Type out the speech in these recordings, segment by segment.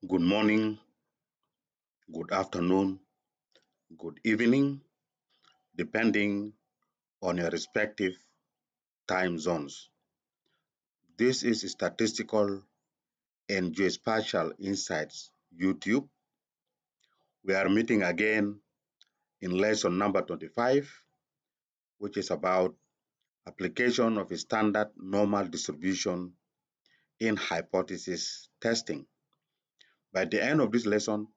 Good morning, good afternoon, good evening, depending on your respective time zones. This is Statistical and Geospatial Insights YouTube. We are meeting again in lesson number 25, which is about application of a standard normal distribution in hypothesis testing. By the end of this lesson,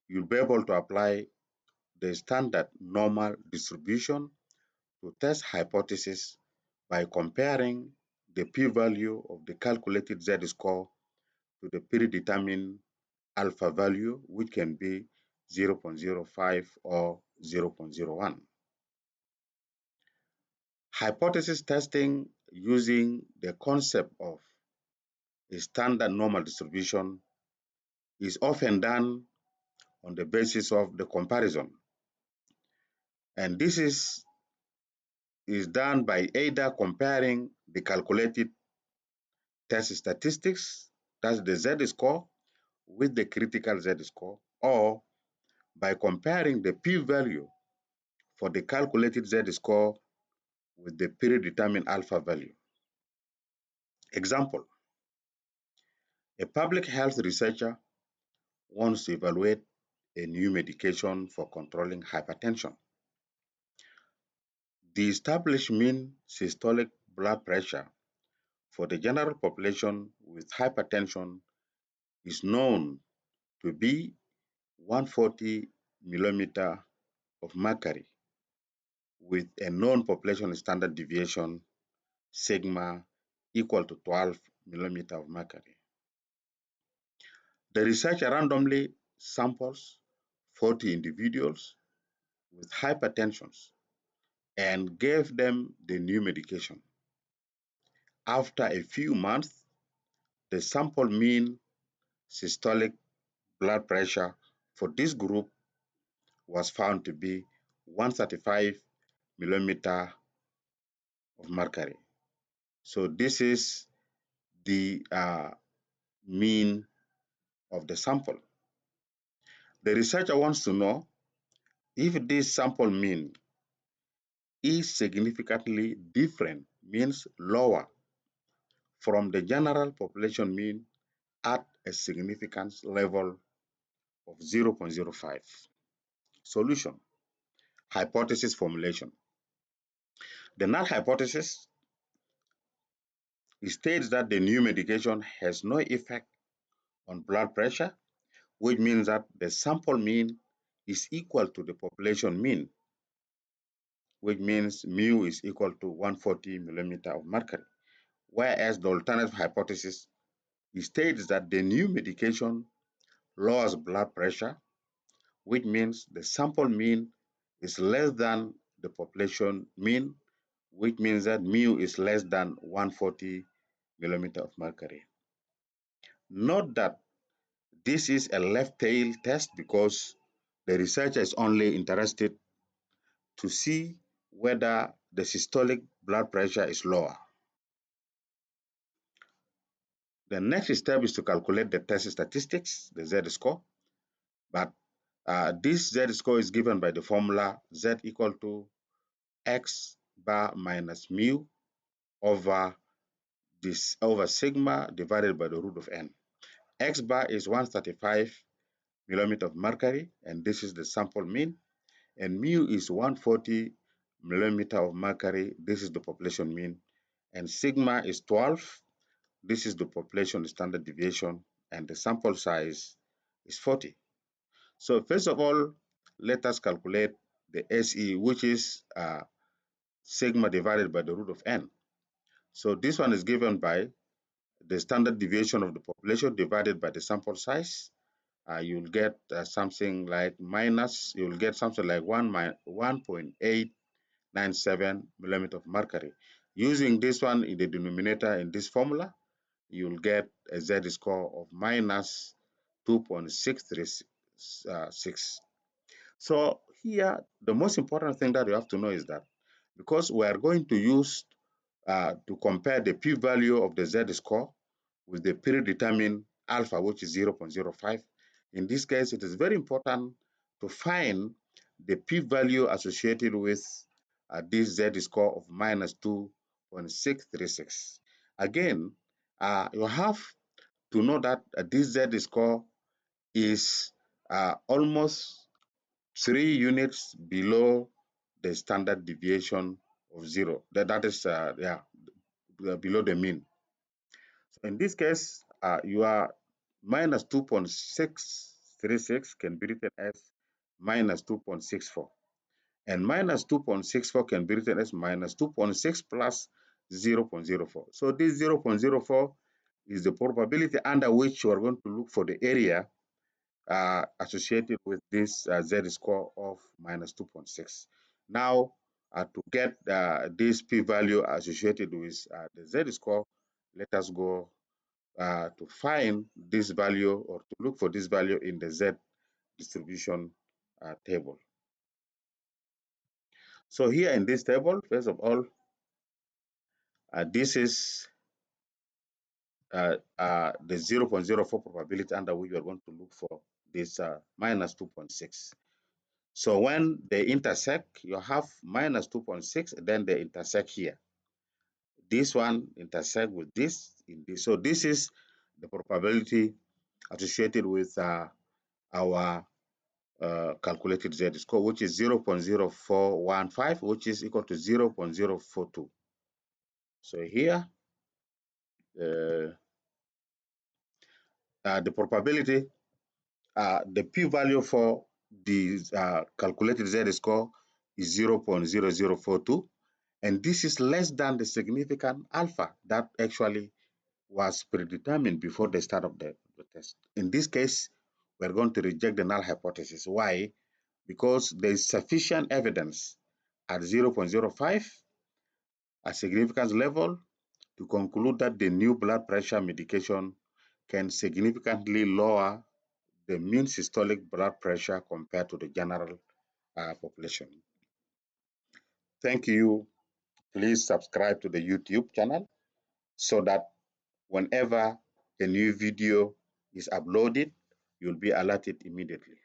you'll be able to apply the standard normal distribution to test hypothesis by comparing the p-value of the calculated z-score to the predetermined alpha value, which can be 0.05 or 0.01. Hypothesis testing using the concept of a standard normal distribution is often done on the basis of the comparison. And this is done by either comparing the calculated test statistics, that's the z-score, with the critical z-score, or by comparing the p-value for the calculated z-score with the predetermined alpha value. Example, a public health researcher wants to evaluate a new medication for controlling hypertension. The established mean systolic blood pressure for the general population with hypertension is known to be 140 millimeter of mercury with a known population standard deviation sigma equal to 12 millimeter of mercury. The researcher randomly samples 40 individuals with hypertension and gave them the new medication. After a few months, the sample mean systolic blood pressure for this group was found to be 135 millimeter of mercury. So this is the mean of the sample. The researcher wants to know if this sample mean is significantly different, means lower, from the general population mean at a significance level of 0.05. Solution: hypothesis formulation. The null hypothesis states that the new medication has no effect on blood pressure, which means that the sample mean is equal to the population mean, which means mu is equal to 140 millimeter of mercury. Whereas the alternative hypothesis states that the new medication lowers blood pressure, which means the sample mean is less than the population mean, which means that mu is less than 140 millimeter of mercury. Note that this is a left tail test because the researcher is only interested to see whether the systolic blood pressure is lower. The next step is to calculate the test statistics, the z-score, but this z-score is given by the formula z equal to x bar minus mu over sigma divided by the root of n. X bar is 135 millimeter of mercury, and this is the sample mean, and mu is 140 millimeter of mercury, this is the population mean, and sigma is 12, this is the population standard deviation, and the sample size is 40. So first of all, let us calculate the SE, which is sigma divided by the root of n. So this one is given by the standard deviation of the population divided by the sample size. You'll get something like 1.897 millimeter of mercury. Using this one in the denominator in this formula, you'll get a z-score of minus 2.636. So here, the most important thing that you have to know is that because we are going to use to compare the p-value of the z-score with the predetermined alpha, which is 0.05. In this case, it is very important to find the p-value associated with this z-score of minus 2.636. Again, you have to know that this z-score is almost 3 units below the standard deviation of 0. That is, below the mean. So in this case, your minus 2.636 can be written as minus 2.64. And minus 2.64 can be written as minus 2.6 plus 0.04. So this 0.04 is the probability under which you are going to look for the area associated with this z-score of minus 2.6. Now, to get this p-value associated with the z-score, let us go to find this value or to look for this value in the Z distribution table. So here in this table, first of all, this is the 0.04 probability under which we are going to look for this minus 2.6. So when they intersect, you have minus 2.6, then they intersect here. This one intersect with this in this. So this is the probability associated with our calculated z-score, which is 0.0415, which is equal to 0.042. So here, the probability, the p-value for the calculated z-score is 0.0042, and this is less than the significant alpha that actually was predetermined before the start of the test. In this case, we're going to reject the null hypothesis. Why? Because there is sufficient evidence at 0.05, a significance level, to conclude that the new blood pressure medication can significantly lower the mean systolic blood pressure compared to the general population. Thank you. Please subscribe to the YouTube channel so that whenever a new video is uploaded, you'll be alerted immediately.